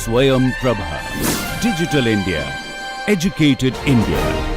Swayam Prabha. Digital India. Educated India.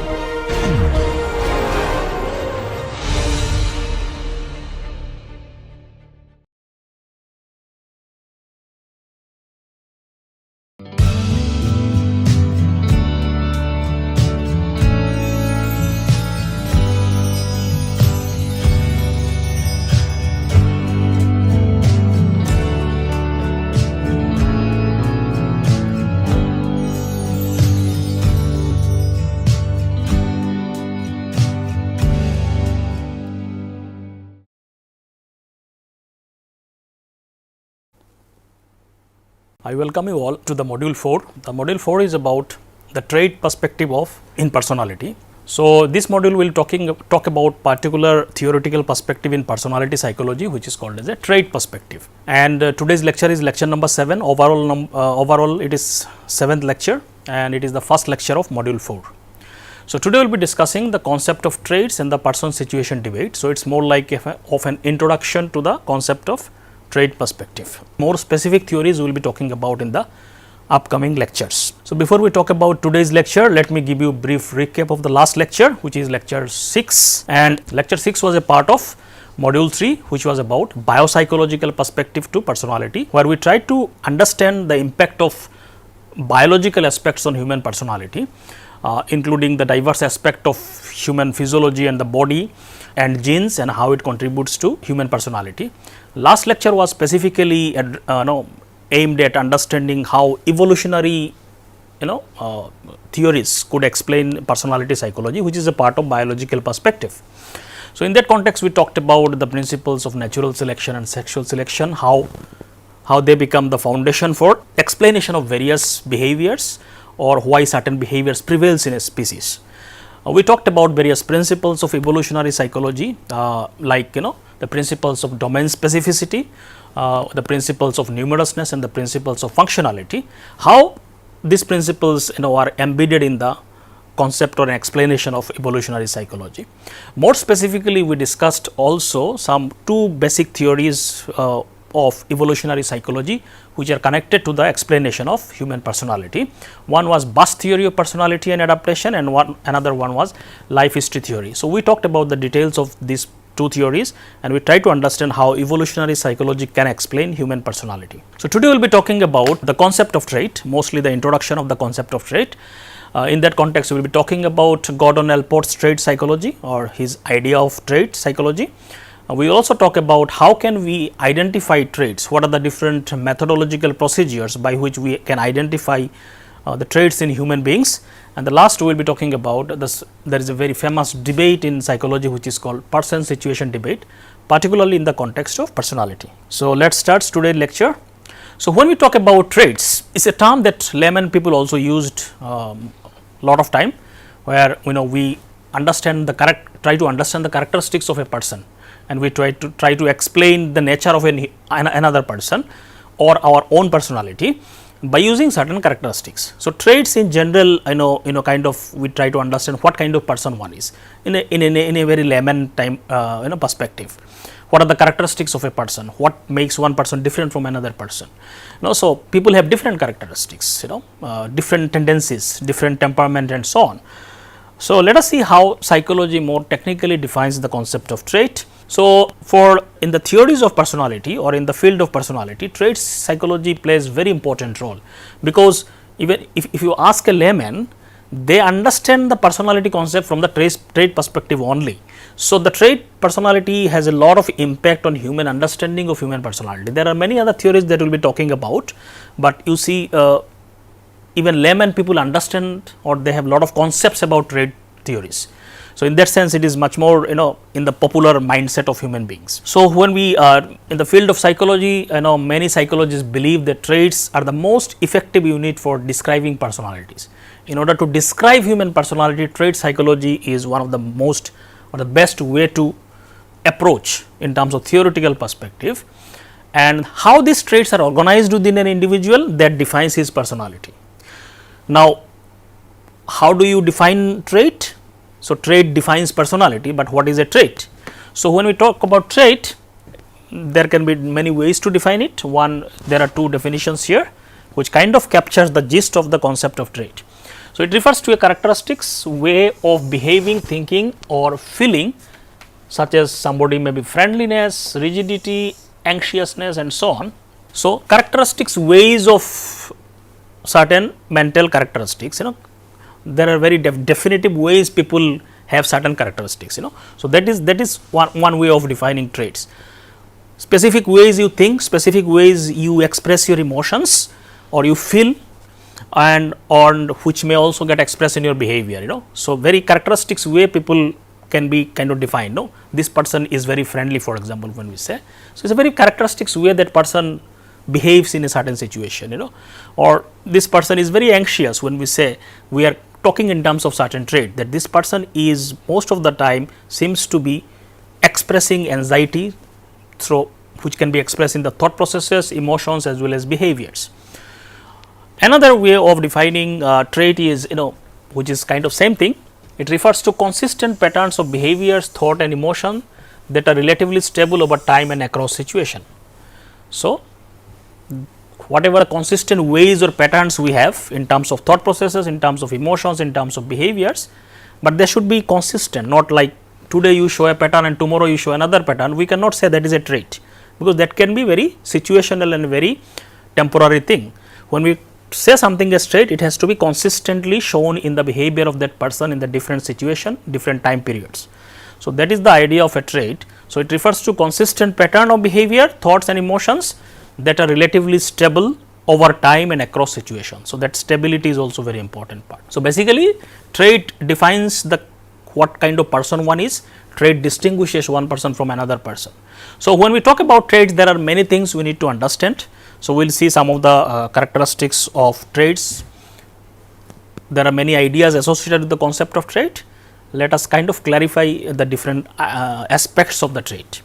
I welcome you all to the module 4. The module 4 is about the trait perspective of in personality. So, this module will talk about particular theoretical perspective in personality psychology, which is called as a trait perspective. And today's lecture is lecture number 7. Overall it is 7th lecture, and it is the first lecture of module 4. So, today we will be discussing the concept of traits and the person situation debate. So, it is more like of an introduction to the concept of trait perspective. More specific theories we will be talking about in the upcoming lectures. So, before we talk about today's lecture, let me give you a brief recap of the last lecture, which is lecture 6, and lecture 6 was a part of module 3, which was about biopsychological perspective to personality, where we tried to understand the impact of biological aspects on human personality, including the diverse aspect of human physiology and the body and genes and how it contributes to human personality. Last lecture was specifically aimed at understanding how evolutionary theories could explain personality psychology, which is a part of biological perspective. So, in that context we talked about the principles of natural selection and sexual selection, how they become the foundation for explanation of various behaviors or why certain behaviors prevails in a species. We talked about various principles of evolutionary psychology, like the principles of domain specificity, the principles of numerousness and the principles of functionality, how these principles are embedded in the concept or an explanation of evolutionary psychology. More specifically, we discussed also some two basic theories of evolutionary psychology, which are connected to the explanation of human personality. One was bus theory of personality and adaptation, and another one was life history theory. So, we talked about the details of these two theories, and we try to understand how evolutionary psychology can explain human personality. So, today we will be talking about the concept of trait, mostly the introduction of the concept of trait. In that context, we will be talking about Gordon Allport's trait psychology or his idea of trait psychology. We also talk about how can we identify traits, what are the different methodological procedures by which we can identify the traits in human beings. And the last we will be talking about this, there is a very famous debate in psychology which is called person situation debate, particularly in the context of personality. So, let us start today's lecture. So, when we talk about traits, it is a term that layman people also used lot of time, where we understand try to understand the characteristics of a person, and we try to explain the nature of another person or our own personality by using certain characteristics. So, traits in general, kind of we try to understand what kind of person one is in a very layman time perspective. What are the characteristics of a person? What makes one person different from another person? So people have different characteristics, different tendencies, different temperament, and so on. So, let us see how psychology more technically defines the concept of trait. So, in the theories of personality or in the field of personality, trait psychology plays very important role, because even if you ask a layman, they understand the personality concept from the trait perspective only. So, the trait personality has a lot of impact on human understanding of human personality. There are many other theories that we will be talking about, but you see even layman people understand, or they have a lot of concepts about trait theories. So, in that sense it is much more in the popular mindset of human beings. So, when we are in the field of psychology, many psychologists believe that traits are the most effective unit for describing personalities. In order to describe human personality, trait psychology is one of the most or the best way to approach in terms of theoretical perspective, and how these traits are organized within an individual, that defines his personality. Now, how do you define trait? So, trait defines personality, but what is a trait? So, when we talk about trait, there can be many ways to define it. One, there are two definitions here. which kind of captures the gist of the concept of trait. So, it refers to a characteristics, way of behaving, thinking or feeling, such as somebody may be friendliness, rigidity, anxiousness and so on. So, characteristics, ways of certain mental characteristics, there are very definitive ways people have certain characteristics, So, that is one way of defining traits. Specific ways you think, specific ways you express your emotions or you feel, and which may also get expressed in your behavior, So, very characteristics way people can be kind of defined, this person is very friendly, for example, when we say. So, it is a very characteristics way that person behaves in a certain situation, or this person is very anxious. When we say, we are talking in terms of certain trait, that this person is most of the time seems to be expressing anxiety through, which can be expressed in the thought processes, emotions as well as behaviors. Another way of defining trait is, which is kind of same thing. It refers to consistent patterns of behaviors, thought and emotion that are relatively stable over time and across situation. So, whatever consistent ways or patterns we have in terms of thought processes, in terms of emotions, in terms of behaviors, but they should be consistent, not like today you show a pattern and tomorrow you show another pattern. We cannot say that is a trait, because that can be very situational and very temporary thing. When we say something as trait, it has to be consistently shown in the behavior of that person in the different situation, different time periods. So, that is the idea of a trait. So, it refers to consistent pattern of behavior, thoughts and emotions that are relatively stable over time and across situations. So, that stability is also very important part. So, basically trait defines the what kind of person one is, trait distinguishes one person from another person. So, when we talk about traits, there are many things we need to understand. So, we will see some of the characteristics of traits. There are many ideas associated with the concept of trait. Let us kind of clarify the different aspects of the trait.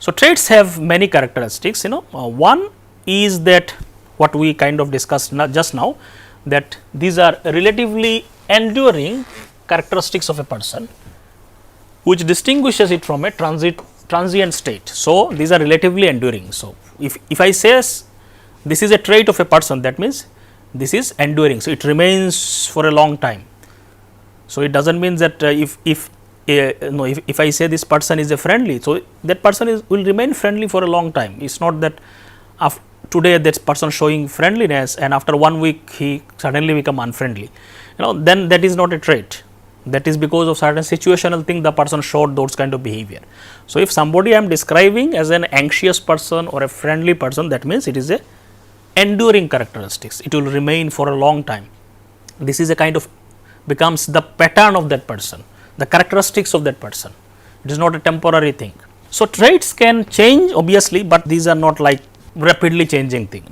So, traits have many characteristics, one is that what we kind of discussed just now, that these are relatively enduring characteristics of a person, which distinguishes it from a transient state. So, these are relatively enduring. So, if I say this is a trait of a person, that means this is enduring. So, it remains for a long time. So, it does not mean that if I say this person is a friendly, so that person will remain friendly for a long time. It is not that today that person showing friendliness and after 1 week he suddenly become unfriendly, then that is not a trait. That is because of certain situational thing the person showed those kind of behavior. So, if somebody I am describing as an anxious person or a friendly person, that means it is a enduring characteristics, it will remain for a long time. This is a kind of becomes the pattern of that person, the characteristics of that person. It is not a temporary thing. So, traits can change obviously, but these are not like rapidly changing thing.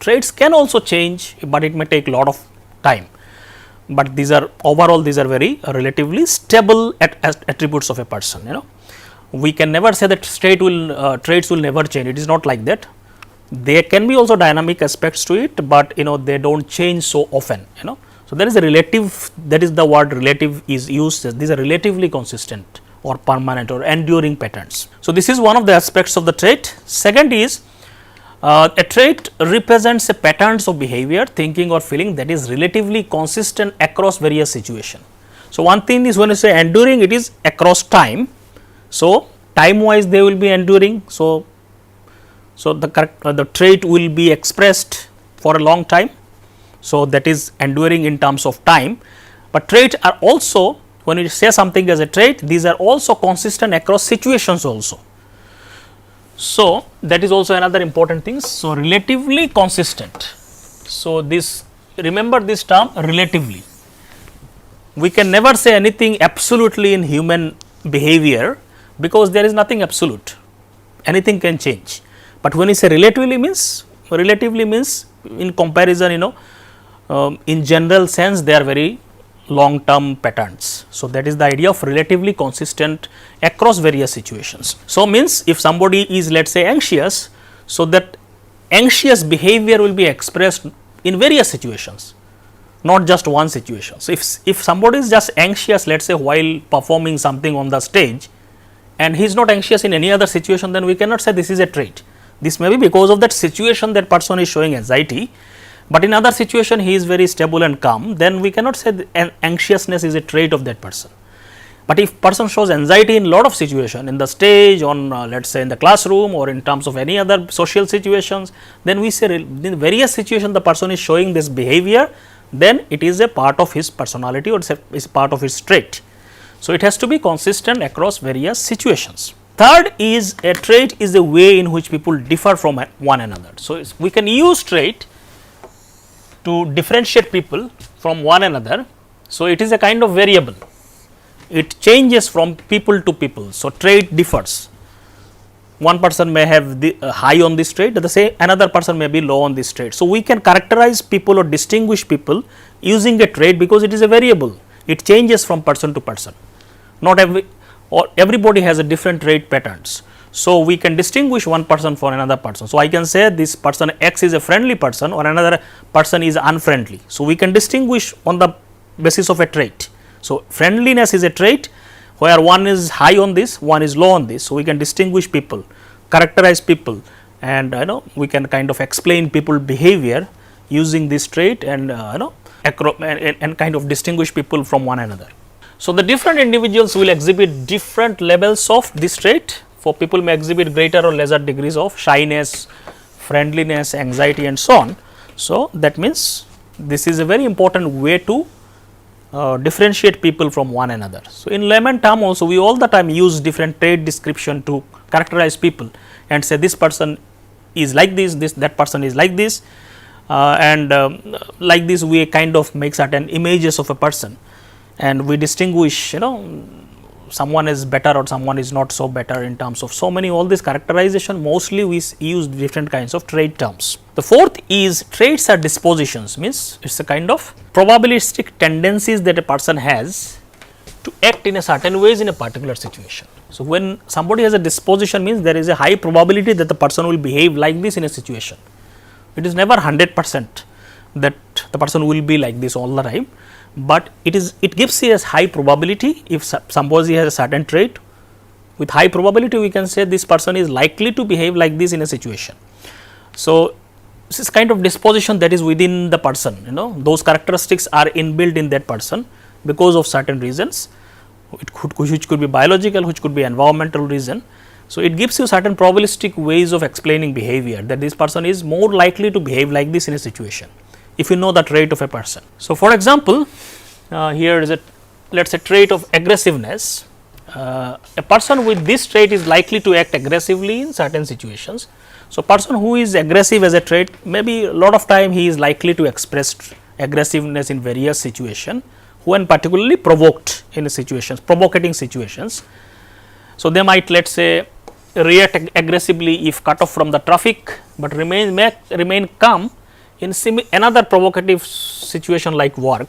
Traits can also change, but it may take lot of time. But these are overall, these are very relatively stable attributes of a person. We can never say that traits will never change. It is not like that. There can be also dynamic aspects to it, but they do not change so often. So, there is a relative, that is the word relative is used. These are relatively consistent or permanent or enduring patterns. So, this is one of the aspects of the trait. Second is a trait represents a patterns of behavior, thinking or feeling that is relatively consistent across various situations. So, one thing is when you say enduring, it is across time. So, time wise they will be enduring. So, the trait will be expressed for a long time. So, that is enduring in terms of time, but traits are also, when you say something as a trait, these are also consistent across situations also. So, that is also another important thing. So, relatively consistent. So, this remember this term relatively. We can never say anything absolutely in human behavior, because there is nothing absolute, anything can change. But when you say relatively means in comparison, in general sense they are very long term patterns. So, that is the idea of relatively consistent across various situations. So, means if somebody is let us say anxious, so that anxious behavior will be expressed in various situations, not just one situation. So, if somebody is just anxious let us say while performing something on the stage and he is not anxious in any other situation, then we cannot say this is a trait. This may be because of that situation that person is showing anxiety, but in other situation he is very stable and calm, then we cannot say anxiousness is a trait of that person. But if person shows anxiety in lot of situation, in the stage, on let us say in the classroom or in terms of any other social situations, then we say in various situations the person is showing this behavior, then it is a part of his personality or is part of his trait. So, it has to be consistent across various situations. Third is a trait is a way in which people differ from one another. So, we can use trait to differentiate people from one another. So, it is a kind of variable, it changes from people to people. So, trait differs, one person may have the high on this trait, the same another person may be low on this trait. So, we can characterize people or distinguish people using a trait because it is a variable, it changes from person to person, not everybody has a different trait patterns. So, we can distinguish one person from another person. So, I can say this person X is a friendly person or another person is unfriendly. So, we can distinguish on the basis of a trait. So, friendliness is a trait where one is high on this, one is low on this. So, we can distinguish people, characterize people, and we can kind of explain people behavior using this trait and and kind of distinguish people from one another. So, the different individuals will exhibit different levels of this trait. For people may exhibit greater or lesser degrees of shyness, friendliness, anxiety and so on. So, that means this is a very important way to differentiate people from one another. So, in layman term also we all the time use different trait description to characterize people and say this person is like this, that person is like this, like this we kind of make certain images of a person and we distinguish someone is better or someone is not so better in terms of so many all this characterization. Mostly we use different kinds of trait terms. The fourth is traits are dispositions, means it is a kind of probabilistic tendencies that a person has to act in a certain ways in a particular situation. So, when somebody has a disposition means there is a high probability that the person will behave like this in a situation. It is never 100% that the person will be like this all the time, but it gives you a high probability. If somebody has a certain trait, with high probability we can say this person is likely to behave like this in a situation. So, this is kind of disposition that is within the person, those characteristics are inbuilt in that person because of certain reasons, which could be biological, which could be environmental reason. So, it gives you certain probabilistic ways of explaining behavior, that this person is more likely to behave like this in a situation, if you know the trait of a person. So, for example, here is a let us say trait of aggressiveness. A person with this trait is likely to act aggressively in certain situations. So, person who is aggressive as a trait, maybe a lot of time he is likely to express aggressiveness in various situations when particularly provoked in situations, provocating situations. So, they might let us say react aggressively if cut off from the traffic, but remain calm in another provocative situation like work.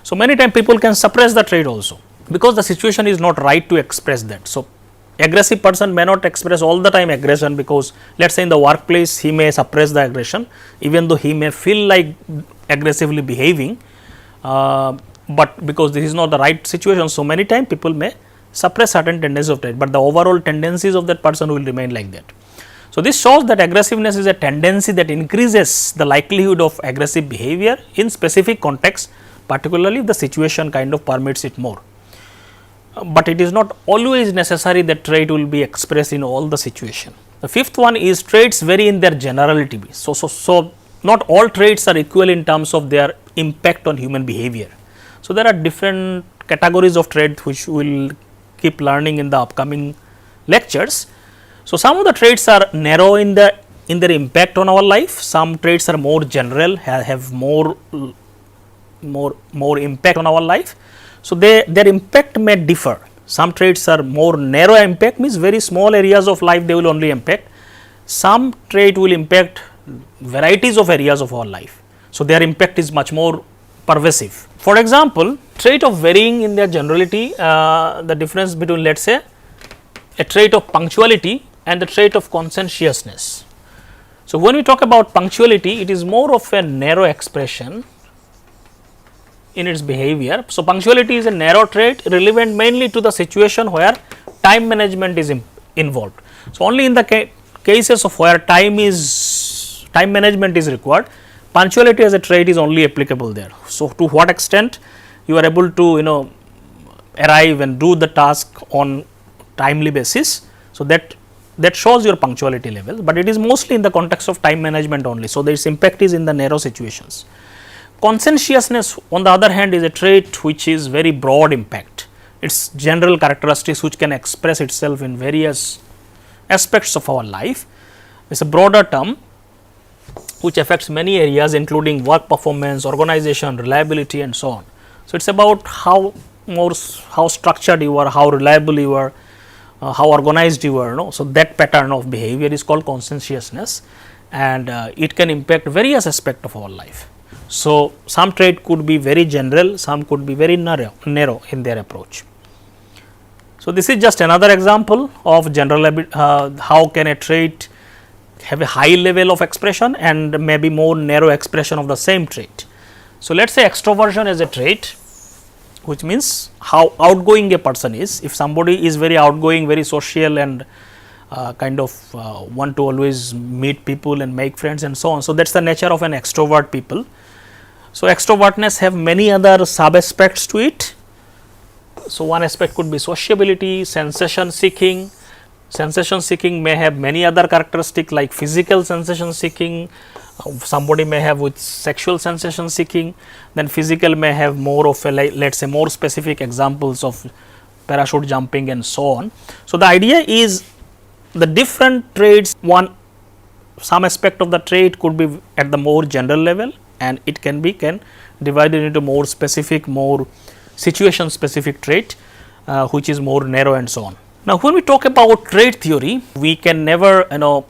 So, many times people can suppress the trait also because the situation is not right to express that. So, aggressive person may not express all the time aggression, because let us say in the workplace he may suppress the aggression even though he may feel like aggressively behaving, but because this is not the right situation. So, many times people may suppress certain tendencies of trait, but the overall tendencies of that person will remain like that. So, this shows that aggressiveness is a tendency that increases the likelihood of aggressive behavior in specific context, particularly if the situation kind of permits it more. But it is not always necessary that trait will be expressed in all the situation. The fifth one is traits vary in their generality. So, not all traits are equal in terms of their impact on human behavior. So, there are different categories of traits which we will keep learning in the upcoming lectures. So, some of the traits are narrow in their impact on our life, some traits are more general, have more impact on our life. So, their impact may differ. Some traits are more narrow impact, means very small areas of life they will only impact. Some trait will impact varieties of areas of our life. So, their impact is much more pervasive. For example, trait of varying in their generality, the difference between let us say a trait of punctuality and the trait of conscientiousness. So, when we talk about punctuality, it is more of a narrow expression in its behavior. So, punctuality is a narrow trait relevant mainly to the situation where time management is involved. So, only in the cases of where time management is required, punctuality as a trait is only applicable there. So, to what extent you are able to arrive and do the task on timely basis. So, that shows your punctuality level, but it is mostly in the context of time management only. So, its impact is in the narrow situations. Conscientiousness on the other hand is a trait which is very broad impact. Its general characteristics which can express itself in various aspects of our life. It is a broader term which affects many areas including work performance, organization, reliability and so on. So, it is about how structured you are, how reliable you are, how organized you are. So, that pattern of behavior is called conscientiousness, and it can impact various aspects of our life. So, some trait could be very general, some could be very narrow in their approach. So, this is just another example of general how can a trait have a high level of expression and maybe more narrow expression of the same trait. So, let us say extroversion as a trait, which means how outgoing a person is. If somebody is very outgoing, very social and want to always meet people and make friends and so on. So, that is the nature of an extrovert people. So, extrovertness have many other sub aspects to it. So, one aspect could be sociability, sensation seeking. Sensation seeking may have many other characteristics like physical sensation seeking, somebody may have with sexual sensation seeking, then physical may have more of a let us say more specific examples of parachute jumping and so on. So, the idea is the different traits, some aspect of the trait could be at the more general level and it can divide it into more specific, more situation specific trait which is more narrow and so on. Now, when we talk about trait theory, we can never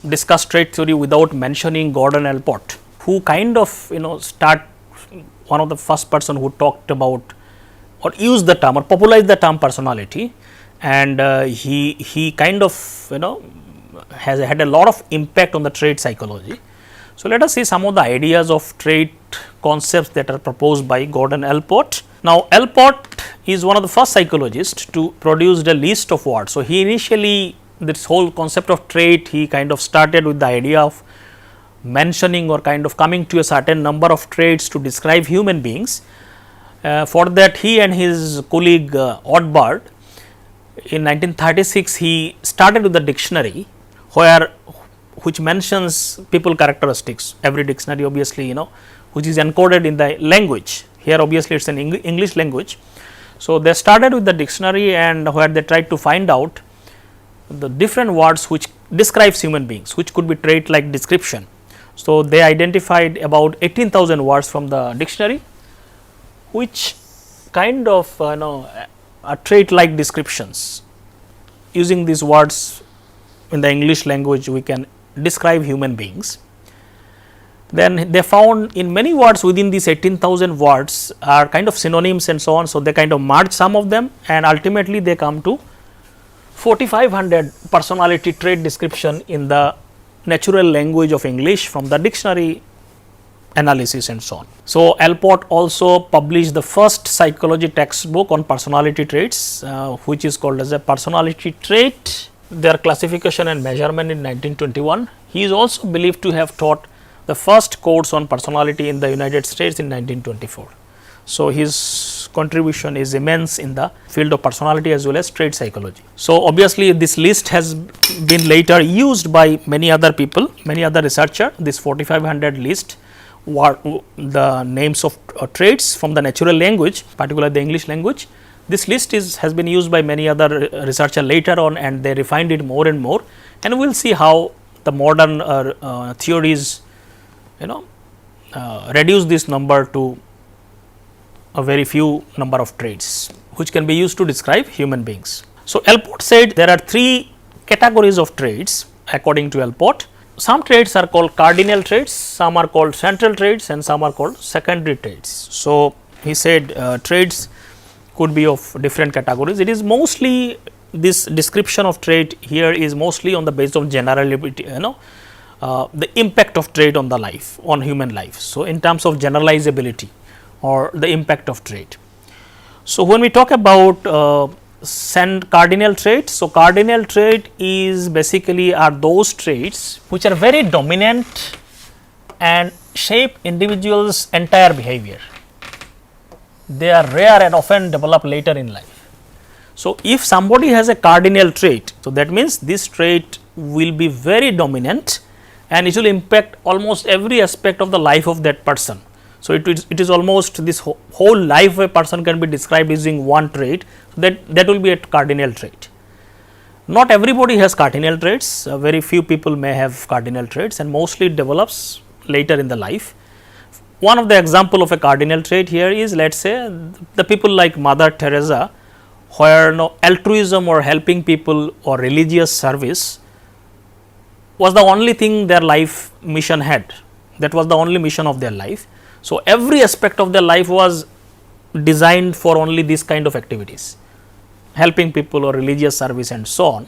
discuss trait theory without mentioning Gordon Allport, who one of the first person who talked about or used the term or popularized the term personality, and he has had a lot of impact on the trait psychology. So, let us see some of the ideas of trait concepts that are proposed by Gordon Allport. Now, Allport is one of the first psychologists to produce a list of words. So, he initially this whole concept of trait, he started with the idea of mentioning or coming to a certain number of traits to describe human beings. For that, he and his colleague Oddbird in 1936 he started with the dictionary which mentions people characteristics. Every dictionary obviously which is encoded in the language. Here obviously it is an English language. So, they started with the dictionary and where they tried to find out the different words which describes human beings, which could be trait like description. So, they identified about 18,000 words from the dictionary, which are trait like descriptions. Using these words in the English language, we can describe human beings. Then they found in many words within these 18,000 words are synonyms and so on. So, they merge some of them and ultimately they come to 4,500 personality trait description in the natural language of English from the dictionary analysis and so on. So, Allport also published the first psychology textbook on personality traits which is called as a personality trait, their classification and measurement in 1921. He is also believed to have taught the first course on personality in the United States in 1924. So, his contribution is immense in the field of personality as well as trait psychology. So, obviously, this list has been later used by many other people, many other researchers. This 4,500 list were the names of traits from the natural language, particularly the English language. This list has been used by many other researchers later on and they refined it more and more, and we will see how the modern theories reduce this number to a very few number of traits which can be used to describe human beings. So, Allport said there are three categories of traits according to Allport. Some traits are called cardinal traits, some are called central traits and some are called secondary traits. So, he said traits could be of different categories. It is mostly this description of trait here is mostly on the basis of generality, the impact of trait on the life, on human life. So, in terms of generalizability or the impact of trait. So, when we talk about cardinal traits. So, cardinal trait is basically are those traits which are very dominant and shape individuals entire behavior. They are rare and often develop later in life. So, if somebody has a cardinal trait, so that means this trait will be very dominant and it will impact almost every aspect of the life of that person. So, it is almost this whole life of a person can be described using one trait, that will be a cardinal trait. Not everybody has cardinal traits, very few people may have cardinal traits and mostly it develops later in the life. One of the example of a cardinal trait here is, let us say the people like Mother Teresa, where altruism or helping people or religious service was the only thing their life mission had, that was the only mission of their life. So, every aspect of their life was designed for only this kind of activities, helping people or religious service and so on.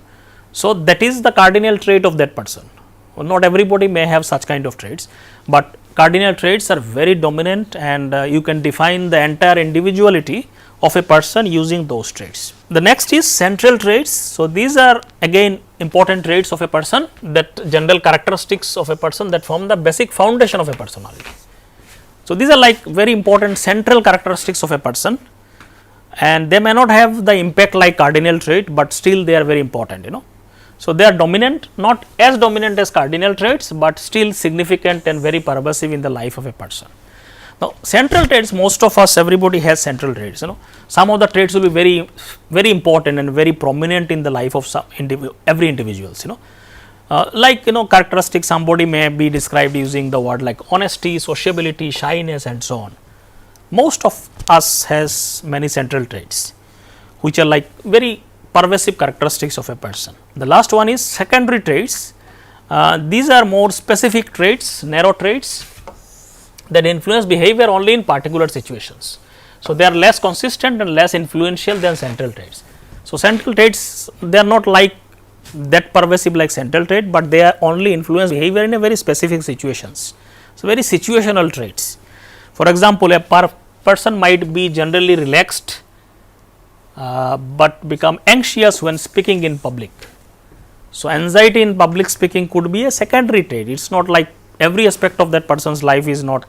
So, that is the cardinal trait of that person. Well, not everybody may have such kind of traits, but cardinal traits are very dominant and you can define the entire individuality of a person using those traits. The next is central traits. So, these are again important traits of a person, that general characteristics of a person that form the basic foundation of a personality. So, these are like very important central characteristics of a person and they may not have the impact like cardinal trait, but still they are very important, So, they are dominant, not as dominant as cardinal traits, but still significant and very pervasive in the life of a person. Now, central traits, most of us, everybody has central traits, Some of the traits will be very important and very prominent in the life of every individuals, characteristics, somebody may be described using the word like honesty, sociability, shyness and so on. Most of us has many central traits, which are like very pervasive characteristics of a person. The last one is secondary traits. These are more specific traits, narrow traits that influence behavior only in particular situations. So, they are less consistent and less influential than central traits. So, central traits, they are not like that pervasive like central trait, but they are only influence behavior in a very specific situations. So, very situational traits. For example, a person might be generally relaxed, but become anxious when speaking in public. So, anxiety in public speaking could be a secondary trait. It is not like every aspect of that person's life is not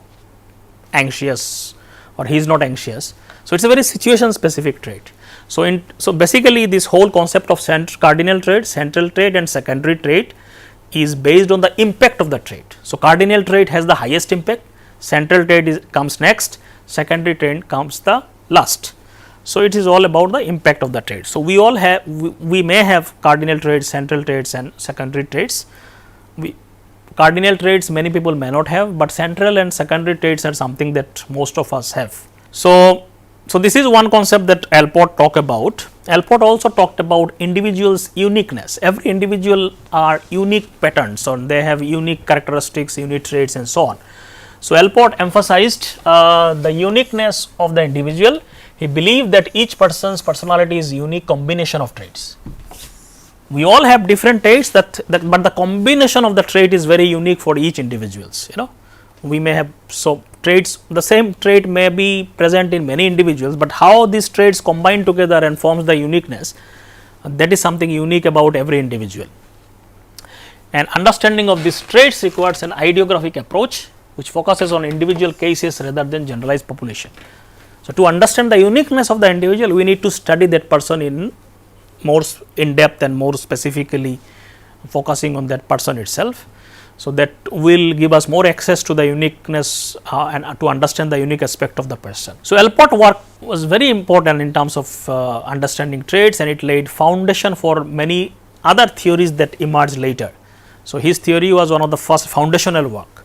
anxious or he is not anxious. So, it is a very situation specific trait. So, basically this whole concept of cardinal trait, central trait and secondary trait is based on the impact of the trait. So, cardinal trait has the highest impact, central trait comes next, secondary trait comes the last. So, it is all about the impact of the trait. So, we all have, we may have cardinal traits, central traits and secondary traits. Cardinal traits many people may not have, but central and secondary traits are something that most of us have. So, this is one concept that Allport talked about. Allport also talked about individuals' uniqueness. Every individual are unique patterns, or they have unique characteristics, unique traits and so on. So, Allport emphasized the uniqueness of the individual. He believed that each person's personality is unique combination of traits. We all have different traits but the combination of the trait is very unique for each individuals, We may have, so traits, the same trait may be present in many individuals, but how these traits combine together and forms the uniqueness, that is something unique about every individual. And understanding of these traits requires an ideographic approach, which focuses on individual cases rather than generalized population. So, to understand the uniqueness of the individual, we need to study that person in more in depth and more specifically focusing on that person itself. So, that will give us more access to the uniqueness and to understand the unique aspect of the person. So, Allport work was very important in terms of understanding traits, and it laid foundation for many other theories that emerged later. So, his theory was one of the first foundational work,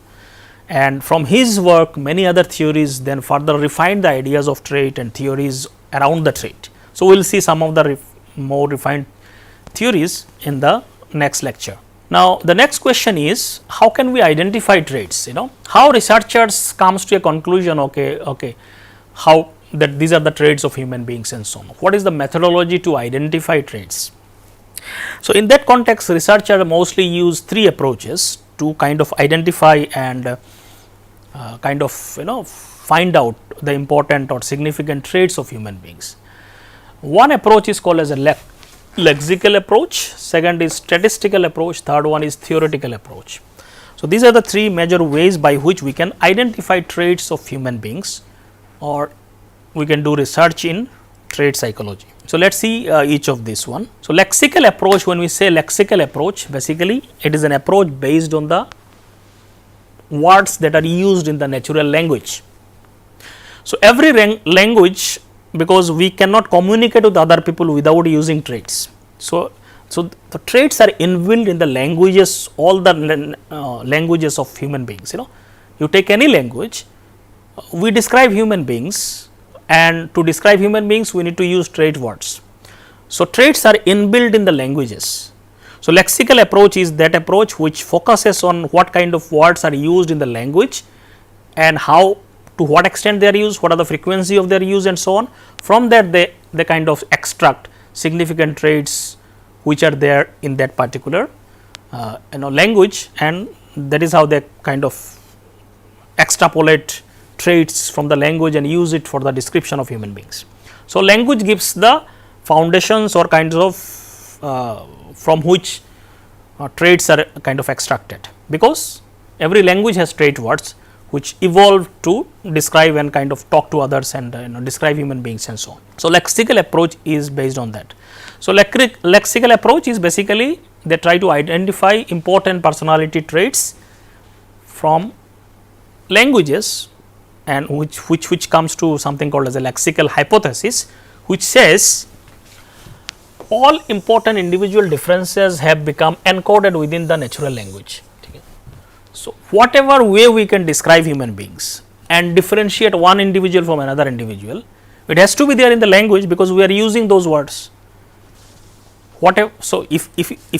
and from his work many other theories then further refined the ideas of trait and theories around the trait. So, we will see some of the more refined theories in the next lecture. Now, the next question is, how can we identify traits? How researchers comes to a conclusion, how that these are the traits of human beings and so on. What is the methodology to identify traits? So, in that context, researchers mostly use three approaches to kind of identify and find out the important or significant traits of human beings. One approach is called as a lexical approach, second is statistical approach, third one is theoretical approach. So, these are the three major ways by which we can identify traits of human beings, or we can do research in trait psychology. So, let us see each of this one. So, lexical approach, when we say lexical approach, basically it is an approach based on the words that are used in the natural language. So, every language, because we cannot communicate with other people without using traits. So, the traits are inbuilt in the languages, all the languages of human beings. You take any language, we describe human beings, and to describe human beings we need to use trait words. So, traits are inbuilt in the languages. So, lexical approach is that approach which focuses on what kind of words are used in the language and how, to what extent they are used, what are the frequency of their use and so on. From that they kind of extract significant traits which are there in that particular language, and that is how they kind of extrapolate traits from the language and use it for the description of human beings. So, language gives the foundations or kinds of from which traits are kind of extracted, because every language has trait words which evolved to describe and kind of talk to others and describe human beings and so on. So, lexical approach is based on that. So, lexical approach is basically they try to identify important personality traits from languages, and which comes to something called as a lexical hypothesis, which says all important individual differences have become encoded within the natural language. So, whatever way we can describe human beings and differentiate one individual from another individual, it has to be there in the language, because we are using those words. Whatever, so if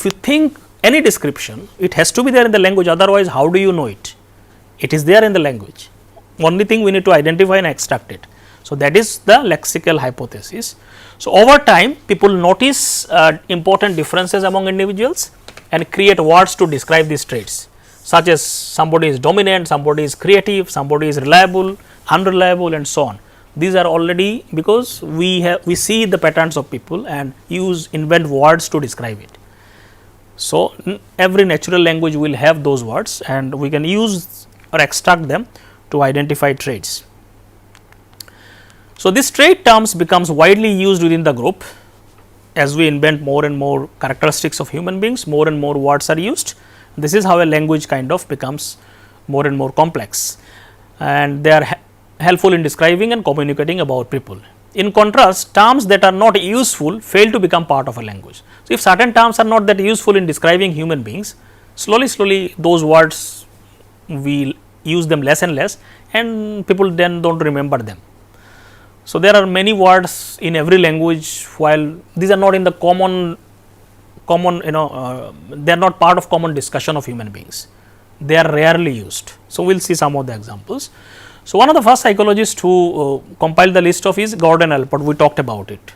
you think any description, it has to be there in the language, otherwise how do you know it? It is there in the language. Only thing we need to identify and extract it. So, that is the lexical hypothesis. So, over time people notice important differences among individuals and create words to describe these traits, such as somebody is dominant, somebody is creative, somebody is reliable, unreliable and so on. These are already, because we see the patterns of people and invent words to describe it. So, every natural language will have those words, and we can use or extract them to identify traits. So, this trait terms becomes widely used within the group as we invent more and more characteristics of human beings, more and more words are used. This is how a language kind of becomes more and more complex, and they are helpful in describing and communicating about people. In contrast, terms that are not useful fail to become part of a language. So, if certain terms are not that useful in describing human beings, slowly those words we use them less and less, and people then do not remember them. So, there are many words in every language, while these are not in the common they are not part of common discussion of human beings. They are rarely used. So, we will see some of the examples. So, one of the first psychologists who compiled the list of is Gordon Allport. We talked about it.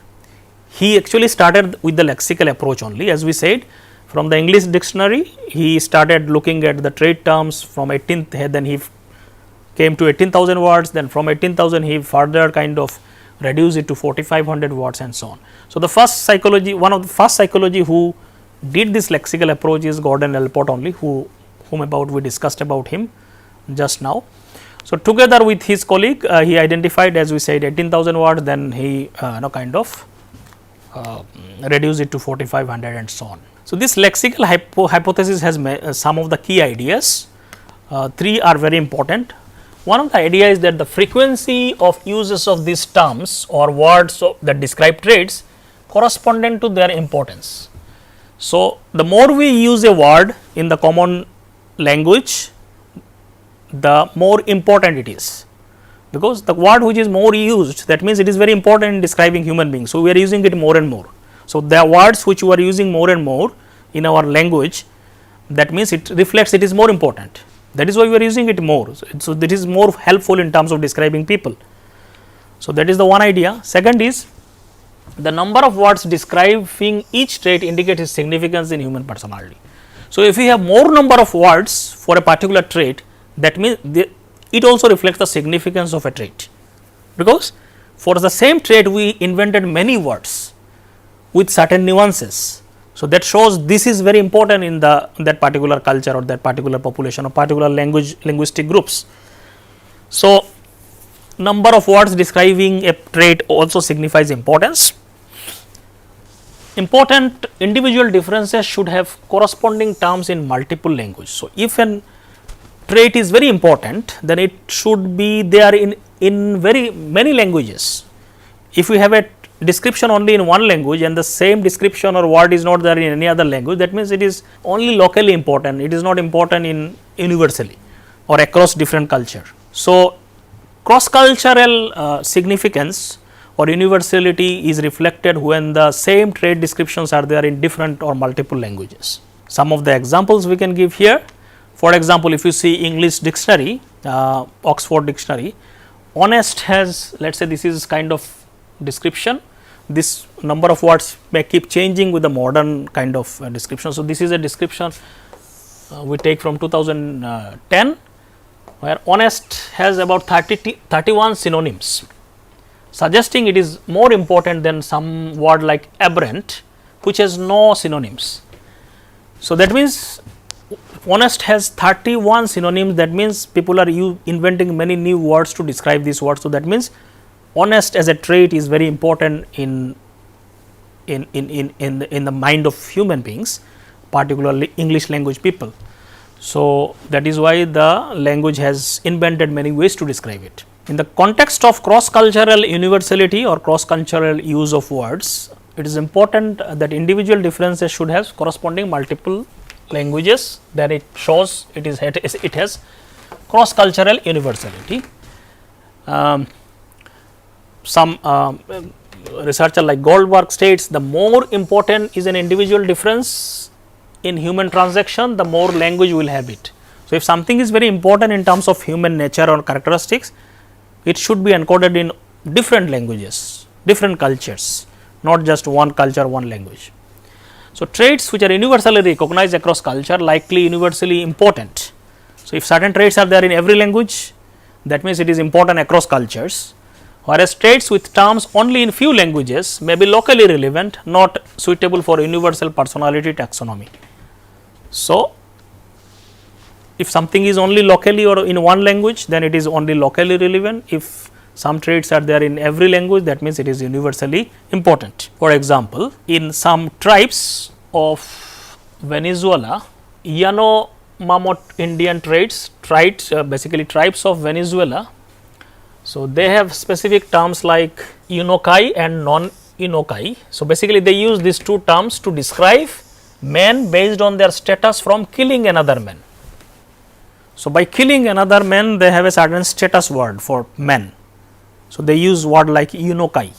He actually started with the lexical approach only, as we said. From the English dictionary, he started looking at the trait terms from 18th, then he came to 18,000 words, then from 18,000 he further kind of reduced it to 4,500 words and so on. So, the first psychology, one of the first psychology who did this lexical approach is Gordon Allport only, whom we discussed about him just now. So, together with his colleague, he identified, as we said, 18,000 words, then he kind of reduced it to 4,500 and so on. So, this lexical hypothesis has some of the key ideas. Three are very important. One of the ideas is that the frequency of uses of these terms or words that describe traits correspondent to their importance. So, the more we use a word in the common language, the more important it is, because the word which is more used, that means it is very important in describing human beings. So, we are using it more and more. So, the words which we are using more and more in our language, that means it reflects it is more important. That is why we are using it more. So, that is more helpful in terms of describing people. So, that is the one idea. Second is the number of words describing each trait indicates its significance in human personality. So, if we have more number of words for a particular trait, that means it also reflects the significance of a trait, because For the same trait, we invented many words with certain nuances. So, that shows this is very important in that particular culture or that particular population or particular linguistic groups. So, number of words describing a trait also signifies importance. Important individual differences should have corresponding terms in multiple languages. So, if an trait is very important, then it should be there in very many languages. If we have a description only in one language and the same description or word is not there in any other language, that means it is only locally important, it is not important in universally or across different culture. So, cross cultural significance or universality is reflected when the same trait descriptions are there in different or multiple languages. Some of the examples we can give here. For example, if you see English dictionary, Oxford dictionary, honest has, let us say this is kind of description. This number of words may keep changing with the modern kind of description. So, this is a description we take from 2010, where honest has about 31 synonyms, suggesting it is more important than some word like aberrant, which has no synonyms. So, that means honest has 31 synonyms, that means people are inventing many new words to describe this word. So, that means honest as a trait is very important in the mind of human beings, particularly English language people. So, that is why the language has invented many ways to describe it. In the context of cross cultural universality or cross cultural use of words, it is important that individual differences should have corresponding multiple languages, then it shows it has cross cultural universality. Some researcher like Goldberg states the more important is an individual difference in human transaction, the more language will have it. So, if something is very important in terms of human nature or characteristics, it should be encoded in different languages, different cultures, not just one culture, one language. So, traits which are universally recognized across culture likely universally important. So, if certain traits are there in every language, that means it is important across cultures, whereas traits with terms only in few languages may be locally relevant, not suitable for universal personality taxonomy. So, if something is only locally or in one language, then it is only locally relevant. If some traits are there in every language, that means it is universally important. For example, in some tribes of Venezuela, Yanomamo Indian traits, basically tribes of Venezuela. So, they have specific terms like Inokai and non-Inokai. So, basically they use these two terms to describe men based on their status from killing another man. So, by killing another man, they have a certain status word for men. So, they use word like Inokai,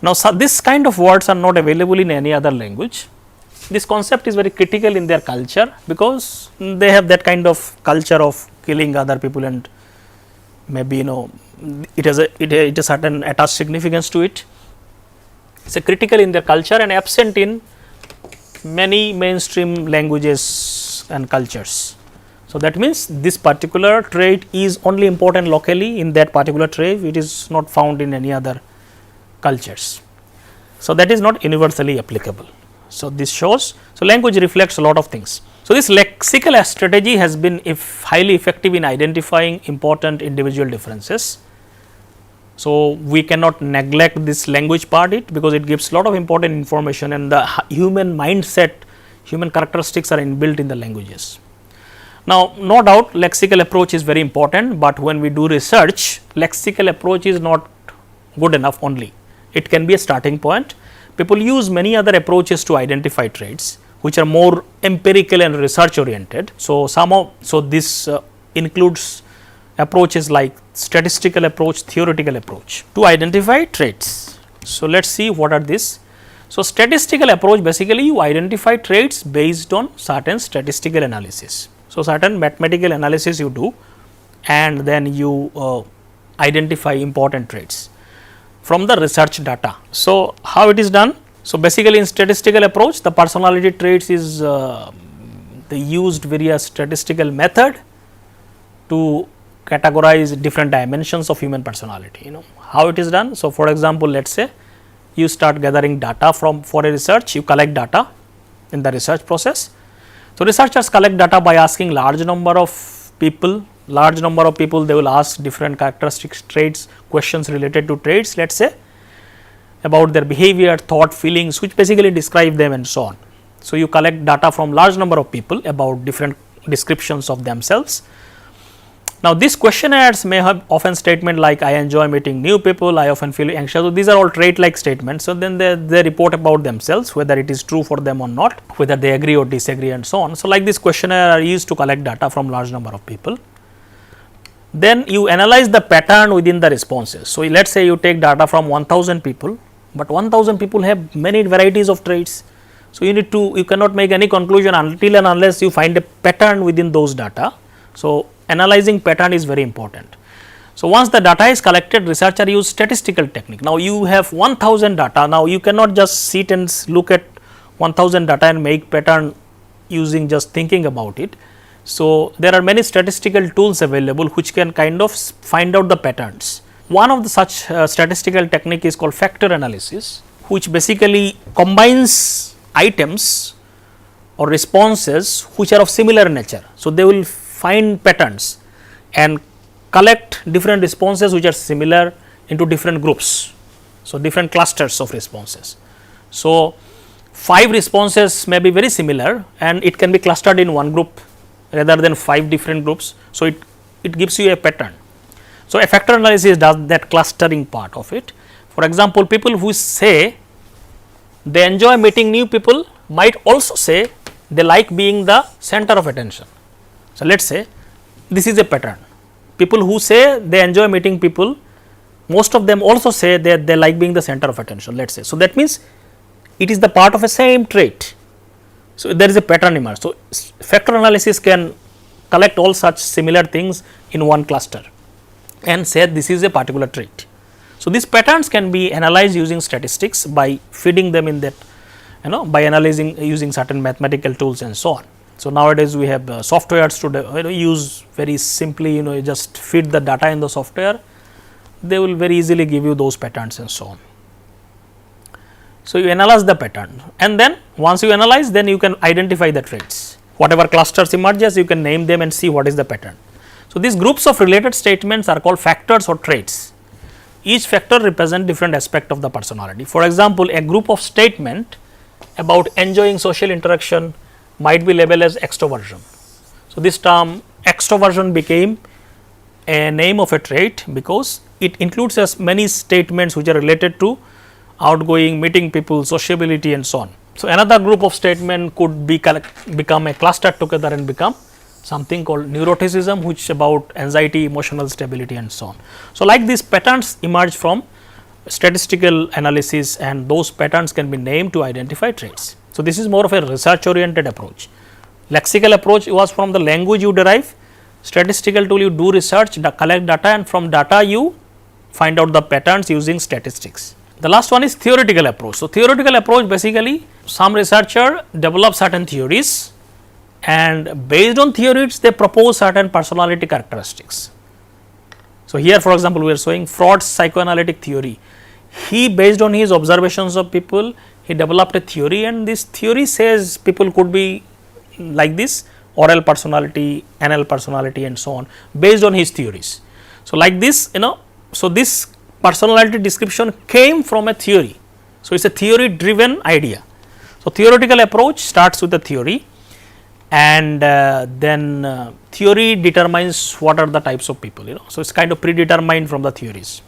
Now, so this kind of words are not available in any other language. This concept is very critical in their culture, because they have that kind of culture of killing other people, and maybe it has a certain attached significance to it. It is critical in their culture and absent in many mainstream languages and cultures. So, that means this particular trait is only important locally in that particular trait, it is not found in any other cultures. So, that is not universally applicable. So, this shows, so language reflects a lot of things. So, this lexical strategy has been highly effective in identifying important individual differences. So, we cannot neglect this language part because it gives a lot of important information, and the human mindset, human characteristics are inbuilt in the languages. Now, no doubt lexical approach is very important, but when we do research, lexical approach is not good enough only. It can be a starting point. People use many other approaches to identify traits, which are more empirical and research oriented. So, this includes approaches like statistical approach, theoretical approach to identify traits. So, let us see what are these. So, statistical approach, basically you identify traits based on certain statistical analysis. So, certain mathematical analysis you do, and then you identify important traits from the research data. So, how it is done? So, basically in statistical approach, the personality traits is they used various statistical method to categorize different dimensions of human personality. How it is done. So, for example, let us say you start gathering data for a research, you collect data in the research process. So, researchers collect data by asking large number of people, they will ask different characteristics, traits, questions related to traits, let us say about their behavior, thought, feelings, which basically describe them and so on. So, you collect data from large number of people about different descriptions of themselves. Now, these questionnaires may have often statement like I enjoy meeting new people, I often feel anxious. So, these are all trait like statements. So, then they report about themselves, whether it is true for them or not, whether they agree or disagree and so on. So, like this questionnaire are used to collect data from large number of people. Then you analyze the pattern within the responses. So, let us say you take data from 1000 people, but 1000 people have many varieties of traits. So, you cannot make any conclusion until and unless you find a pattern within those data. So, analyzing pattern is very important. So, once the data is collected, researcher use statistical technique. Now, you have 1000 data. Now, you cannot just sit and look at 1000 data and make pattern using just thinking about it. So, there are many statistical tools available which can kind of find out the patterns. One of the such statistical technique is called factor analysis, which basically combines items or responses which are of similar nature. So, they will find patterns and collect different responses which are similar into different groups. So, different clusters of responses. So, 5 responses may be very similar and it can be clustered in one group rather than 5 different groups. So, it gives you a pattern. So, a factor analysis does that clustering part of it. For example, people who say they enjoy meeting new people might also say they like being the center of attention. So, let us say this is a pattern. People who say they enjoy meeting people, most of them also say that they like being the center of attention, let us say. So, that means it is the part of a same trait. So, there is a pattern emerged. So, factor analysis can collect all such similar things in one cluster and say this is a particular trait. So, these patterns can be analyzed using statistics by feeding them in that, by analyzing using certain mathematical tools and so on. So, nowadays we have softwares to use very simply, you just feed the data in the software, they will very easily give you those patterns and so on. So, you analyze the pattern and then once you analyze, then you can identify the traits. Whatever clusters emerges, you can name them and see what is the pattern. So, these groups of related statements are called factors or traits. Each factor represents different aspect of the personality. For example, a group of statement about enjoying social interaction might be labeled as extroversion. So, this term extroversion became a name of a trait because it includes as many statements which are related to outgoing, meeting people, sociability and so on. So, another group of statement could become a cluster together and become something called neuroticism, which is about anxiety, emotional stability and so on. So, like these patterns emerge from statistical analysis and those patterns can be named to identify traits. So, this is more of a research oriented approach. Lexical approach was from the language you derive, statistical tool you do research, collect data and from data you find out the patterns using statistics. The last one is theoretical approach. So, theoretical approach basically some researcher develop certain theories and based on theories they propose certain personality characteristics. So, here for example, we are showing Freud's psychoanalytic theory. He based on his observations of people, he developed a theory and this theory says people could be like this, oral personality, anal personality and so on based on his theories. So, like this, so this personality description came from a theory. So, it is a theory driven idea. So, theoretical approach starts with the theory and then theory determines what are the types of people, So, it is kind of predetermined from the theories.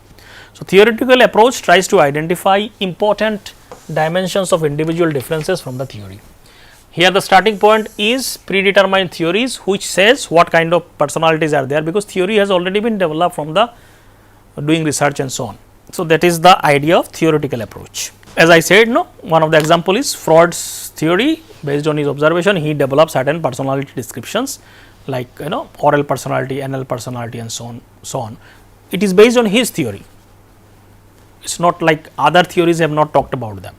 So, theoretical approach tries to identify important dimensions of individual differences from the theory. Here the starting point is predetermined theories which says what kind of personalities are there, because theory has already been developed from the doing research and so on. So, that is the idea of theoretical approach. As I said, one of the example is Freud's theory. Based on his observation, he developed certain personality descriptions like oral personality, anal personality and so on. It is based on his theory. It is not like other theories have not talked about them.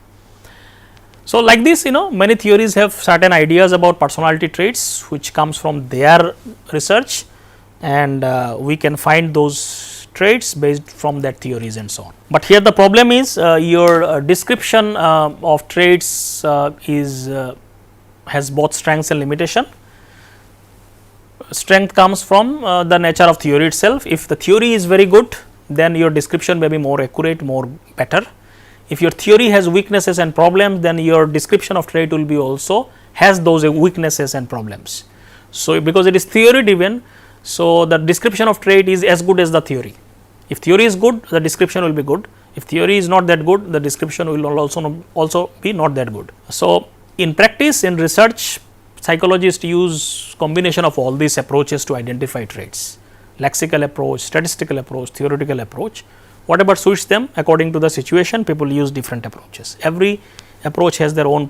So, like this, many theories have certain ideas about personality traits which comes from their research and we can find those traits based from that theories and so on. But here the problem is your description of traits has both strengths and limitation. Strength comes from the nature of theory itself. If the theory is very good, then your description may be more accurate, more better. If your theory has weaknesses and problems, then your description of trait will be also has those weaknesses and problems. So, because it is theory driven, so the description of trait is as good as the theory. If theory is good, the description will be good. If theory is not that good, the description will also be not that good. So, in practice, in research, psychologists use combination of all these approaches to identify traits: lexical approach, statistical approach, theoretical approach. Whatever suits them according to the situation, people use different approaches. Every approach has their own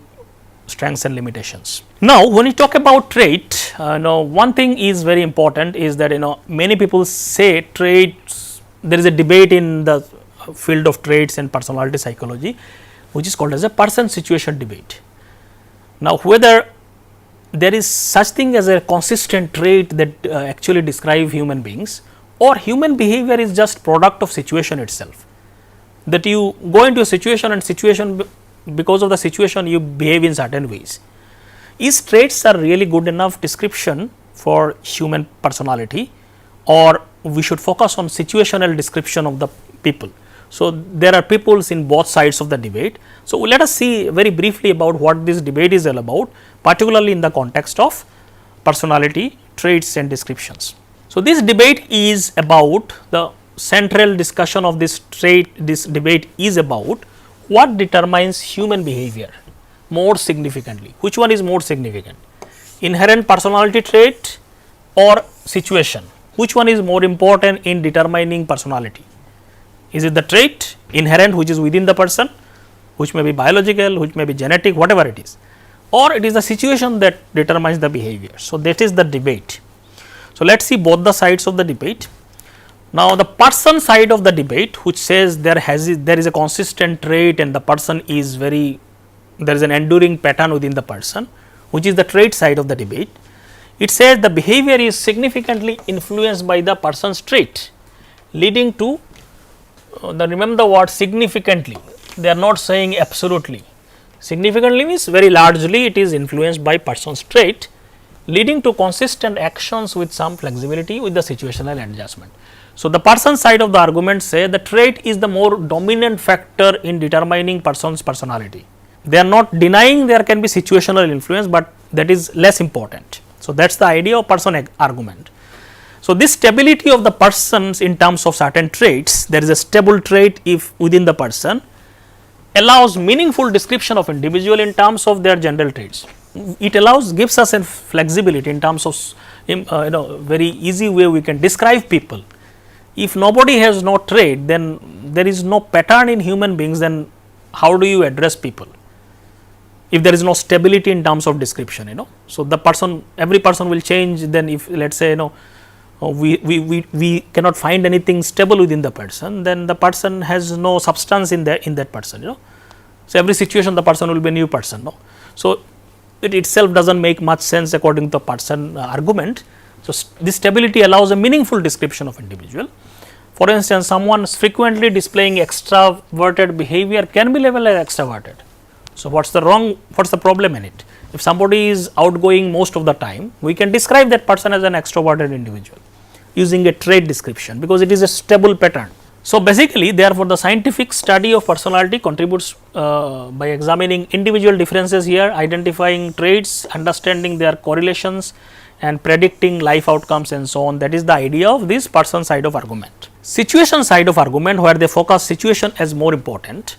strengths and limitations. Now, when you talk about trait, one thing is very important is that many people say traits. There is a debate in the field of traits and personality psychology, which is called as a person situation debate. Now, whether there is such thing as a consistent trait that actually describe human beings, or human behavior is just product of situation itself, that you go into a situation and because of the situation you behave in certain ways. Is traits are really good enough description for human personality, or we should focus on situational description of the people? So, there are peoples in both sides of the debate. So, let us see very briefly about what this debate is all about, particularly in the context of personality, traits and descriptions. So, this debate is about the central discussion of this debate is about what determines human behavior more significantly. Which one is more significant? Inherent personality trait or situation? Which one is more important in determining personality? Is it the trait inherent which is within the person, which may be biological, which may be genetic, whatever it is, or it is the situation that determines the behavior? So, that is the debate. So, let us see both the sides of the debate. Now, the person side of the debate, which says there is a consistent trait and the person is there is an enduring pattern within the person, which is the trait side of the debate. It says the behavior is significantly influenced by the person's trait, leading to remember the word significantly, they are not saying absolutely. Significantly means very largely it is influenced by person's trait, leading to consistent actions with some flexibility with the situational adjustment. So, the person side of the argument say the trait is the more dominant factor in determining person's personality. They are not denying there can be situational influence, but that is less important. So, that is the idea of person argument. So, this stability of the persons in terms of certain traits, there is a stable trait if within the person, allows meaningful description of individual in terms of their general traits. It gives us a flexibility in terms of very easy way we can describe people. If nobody has no trait, then there is no pattern in human beings, then how do you address people? If there is no stability in terms of description, So, every person will change, then if let us say we cannot find anything stable within the person, then the person has no substance in that person, So, every situation the person will be a new person, So, it itself does not make much sense according to the person argument. So, this stability allows a meaningful description of individual. For instance, someone frequently displaying extroverted behavior can be labeled as extroverted. So, what is the problem in it? If somebody is outgoing most of the time, we can describe that person as an extroverted individual using a trait description, because it is a stable pattern. So, basically therefore, the scientific study of personality contributes by examining individual differences here, identifying traits, understanding their correlations and predicting life outcomes and so on. That is the idea of this person side of argument. Situation side of argument, where they focus situation as more important,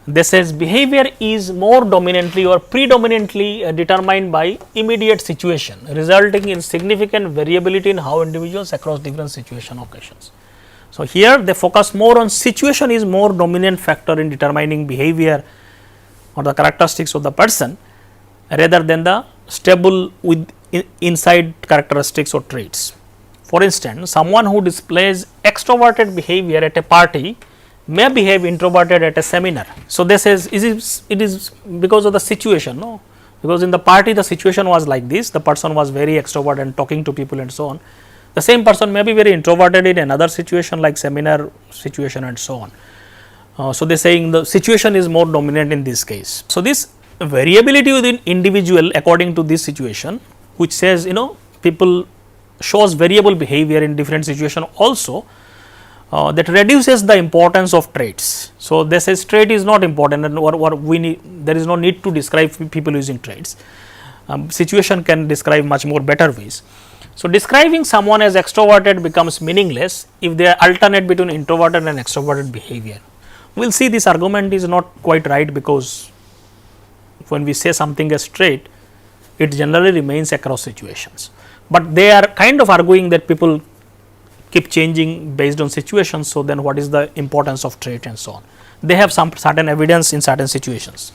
they says behavior is more dominantly or predominantly determined by immediate situation, resulting in significant variability in how individuals across different situation occasions. So, here they focus more on situation is more dominant factor in determining behavior or the characteristics of the person, rather than the stable with inside characteristics or traits. For instance, someone who displays extroverted behavior at a party may behave introverted at a seminar. So, this is it is because of the situation, because in the party the situation was like this, the person was very extrovert and talking to people and so on. The same person may be very introverted in another situation like seminar situation and so on. So, they are saying the situation is more dominant in this case. So, this variability within individual according to this situation, which says people shows variable behavior in different situation also, that reduces the importance of traits. So, they say trait is not important and or we need, there is no need to describe people using traits. Situation can describe much more better ways. So, describing someone as extroverted becomes meaningless if they alternate between introverted and extroverted behavior. We will see this argument is not quite right, because when we say something as trait, it generally remains across situations, but they are kind of arguing that people keep changing based on situations. So, then what is the importance of trait and so on? They have some certain evidence in certain situations.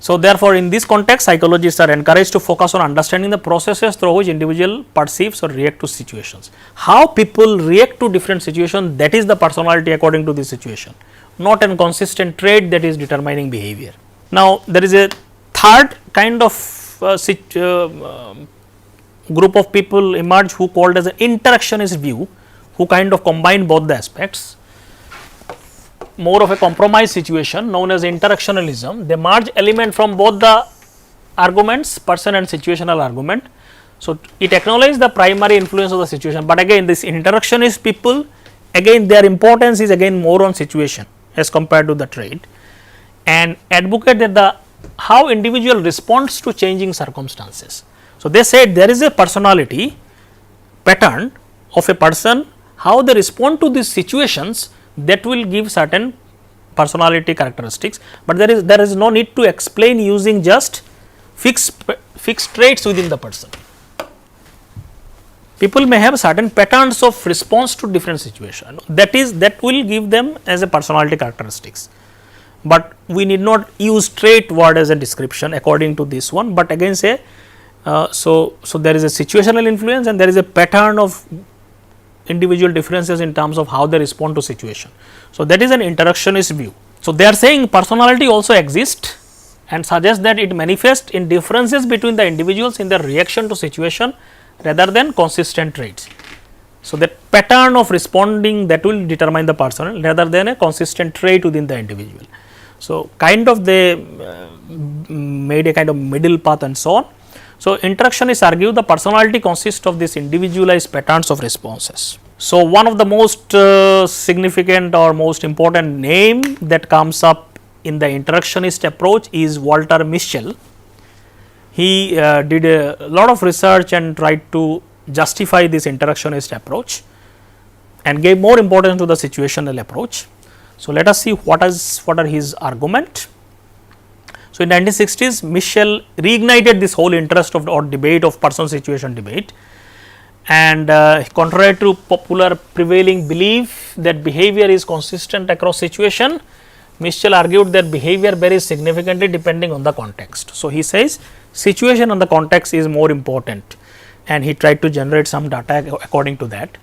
So, therefore, in this context psychologists are encouraged to focus on understanding the processes through which individual perceives or react to situations. How people react to different situations, that is the personality according to the situation, not a consistent trait that is determining behavior. Now, there is a third kind of group of people emerge who called as an interactionist view, who kind of combine both the aspects, more of a compromise situation known as interactionalism. They merge element from both the arguments, person and situational argument. So, it acknowledges the primary influence of the situation, but again this interactionist people, again their importance is again more on situation as compared to the trait, and advocate that the how individual responds to changing circumstances. So, they said there is a personality pattern of a person, how they respond to these situations, that will give certain personality characteristics, but there is no need to explain using just fixed traits within the person. People may have certain patterns of response to different situations, that will give them as a personality characteristics, but we need not use trait word as a description according to this one, but again say so there is a situational influence and there is a pattern of individual differences in terms of how they respond to situation. So, that is an interactionist view. So, they are saying personality also exists and suggest that it manifests in differences between the individuals in their reaction to situation rather than consistent traits. So, that pattern of responding that will determine the person rather than a consistent trait within the individual. So, kind of they made a kind of middle path and so on. So, interactionists argue the personality consists of these individualized patterns of responses. So, one of the most significant or most important name that comes up in the interactionist approach is Walter Mischel. He did a lot of research and tried to justify this interactionist approach and gave more importance to the situational approach. So, let us see what are his argument. So, in 1960s Mischel reignited this whole interest of or debate of person situation debate, and contrary to popular prevailing belief that behavior is consistent across situation, Mischel argued that behavior varies significantly depending on the context. So, he says situation and the context is more important, and he tried to generate some data according to that.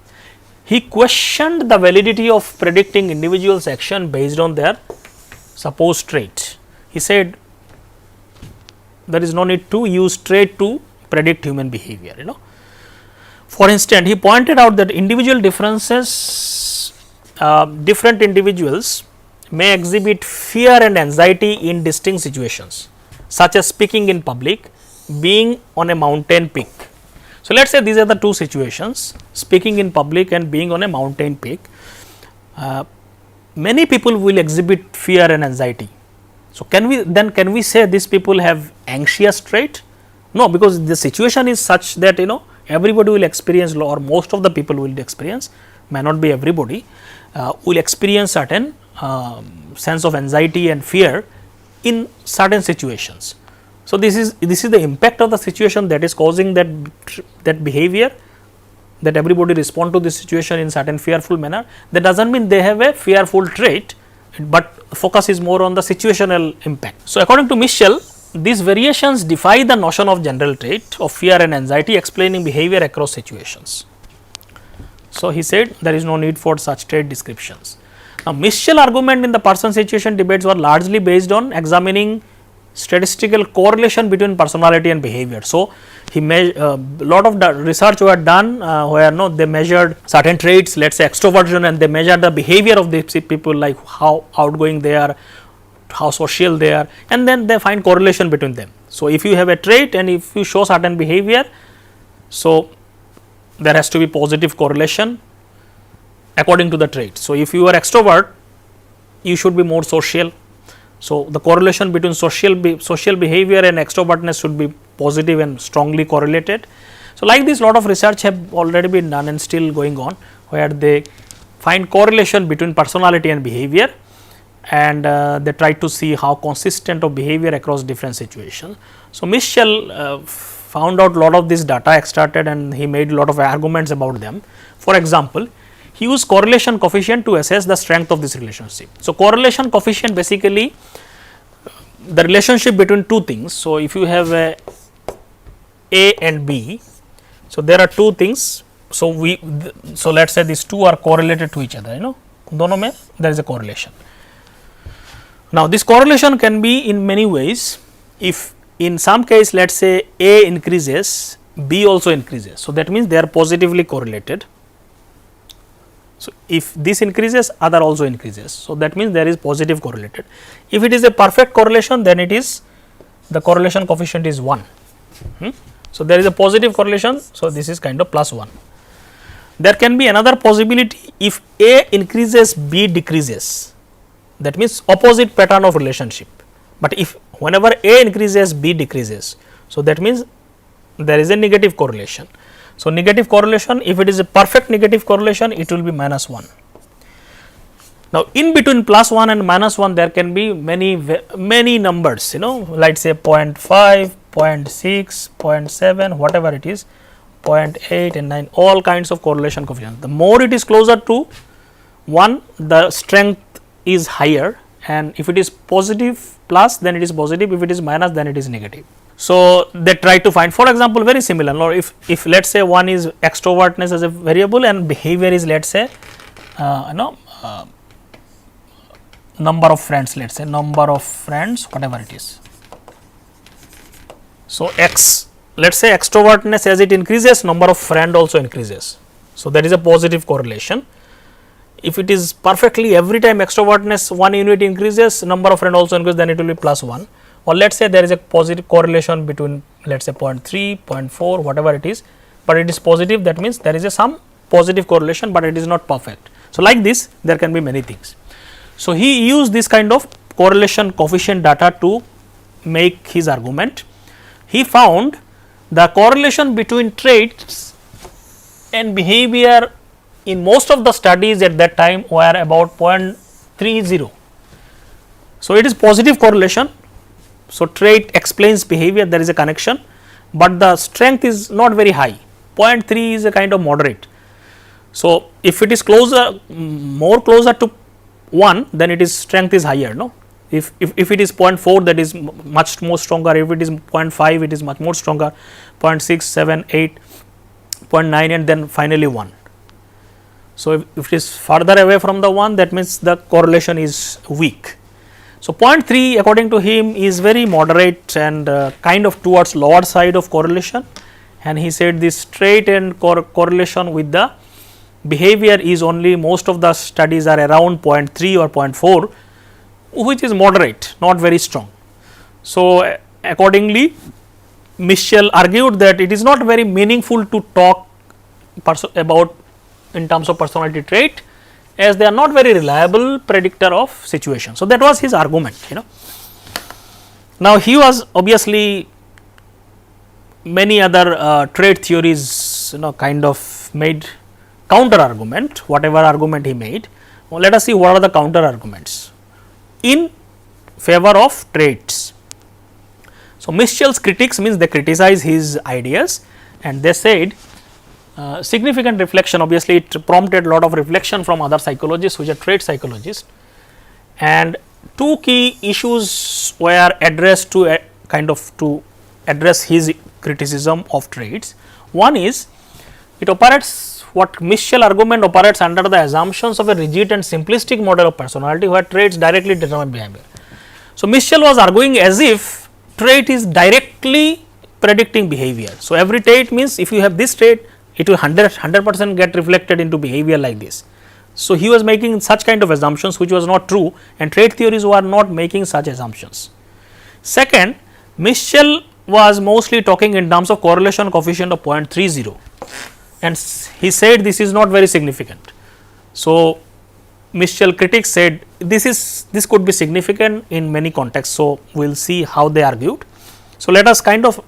He questioned the validity of predicting individuals' action based on their supposed traits. He said there is no need to use trait to predict human behavior, For instance, he pointed out that individual differences, different individuals may exhibit fear and anxiety in distinct situations, such as speaking in public, being on a mountain peak. So, let us say these are the two situations, speaking in public and being on a mountain peak. Many people will exhibit fear and anxiety. So, can we say these people have anxious trait? No, because the situation is such that everybody will experience, or most of the people will experience, may not be everybody, will experience certain sense of anxiety and fear in certain situations. So, this is the impact of the situation that is causing that behavior, that everybody respond to this situation in certain fearful manner. That does not mean they have a fearful trait, but focus is more on the situational impact. So, according to Mischel, these variations defy the notion of general trait of fear and anxiety explaining behavior across situations. So, he said there is no need for such trait descriptions. Now, Mischel argument in the person situation debates were largely based on examining statistical correlation between personality and behavior. So, he lot of the research were done where they measured certain traits, let us say extroversion, and they measured the behavior of these people, like how outgoing they are, how social they are, and then they find correlation between them. So, if you have a trait and if you show certain behavior, so there has to be positive correlation according to the trait. So, if you are extrovert, you should be more social. So, the correlation between social behavior and extrovertness should be positive and strongly correlated. So, like this, lot of research have already been done and still going on, where they find correlation between personality and behavior, and they try to see how consistent of behavior across different situations. So, Michel found out lot of this data extracted, and he made lot of arguments about them. For example, he used correlation coefficient to assess the strength of this relationship. So, correlation coefficient basically the relationship between two things. So, if you have a and B, so there are two things. So, let us say these two are correlated to each other, दोनों में there is a correlation. Now, this correlation can be in many ways. If in some case, let us say A increases, B also increases. So, that means they are positively correlated. So, if this increases, other also increases. So, that means there is positive correlated. If it is a perfect correlation, then it is the correlation coefficient is 1. So, there is a positive correlation. So, this is kind of plus 1. There can be another possibility if A increases, B decreases. That means opposite pattern of relationship. But if whenever A increases, B decreases. So, that means there is a negative correlation. So, negative correlation, if it is a perfect negative correlation, it will be minus 1. Now, in between plus 1 and minus 1, there can be many numbers, let us say 0.5, 0.6, 0.7, whatever it is, 0.8 and 9, all kinds of correlation coefficients. The more it is closer to 1, the strength is higher, and if it is positive plus, then it is positive, if it is minus, then it is negative. So, they try to find, for example, very similar. Now, if let us say one is extrovertness as a variable and behavior is let us say number of friends, let us say number of friends, whatever it is. So, X, let us say extrovertness as it increases, number of friend also increases. So, there is a positive correlation. If it is perfectly every time extrovertness 1 unit increases, number of friend also increases, then it will be plus 1. Or let us say there is a positive correlation between let us say 0.3, 0.4, whatever it is, but it is positive, that means there is a some positive correlation, but it is not perfect. So, like this there can be many things. So, he used this kind of correlation coefficient data to make his argument. He found the correlation between traits and behavior in most of the studies at that time were about 0.30. So, it is positive correlation. So, trait explains behavior, there is a connection, but the strength is not very high, 0.3 is a kind of moderate. So, if it is more closer to 1, then it is strength is higher, no. If it is 0.4, that is much more stronger, if it is 0.5, it is much more stronger, 0.6, 7, 8, 0.9 and then finally 1. So, if it is further away from the 1, that means the correlation is weak. So, 0.3 according to him is very moderate and kind of towards lower side of correlation, and he said this trait and correlation with the behavior is only, most of the studies are around 0.3 or 0.4, which is moderate, not very strong. So, accordingly Michel argued that it is not very meaningful to talk about in terms of personality trait, as they are not very reliable predictor of situation. So, that was his argument, Now, he was obviously many other trait theories kind of made counter argument, whatever argument he made. Well, let us see what are the counter arguments in favor of traits. So, Michel's critics means they criticize his ideas, and they said significant reflection, obviously it prompted a lot of reflection from other psychologists which are trait psychologists, and two key issues were addressed to to address his criticism of traits. One is, it operates, what Michel argument operates under the assumptions of a rigid and simplistic model of personality where traits directly determine behavior. So, Michel was arguing as if trait is directly predicting behavior. So, every trait means if you have this trait, it will 100% get reflected into behavior like this. So, he was making such kind of assumptions which was not true, and trait theories were not making such assumptions. Second, Mischel was mostly talking in terms of correlation coefficient of 0.30, and he said this is not very significant. So, Mischel critics said this could be significant in many contexts. So, we will see how they argued. So, let us kind of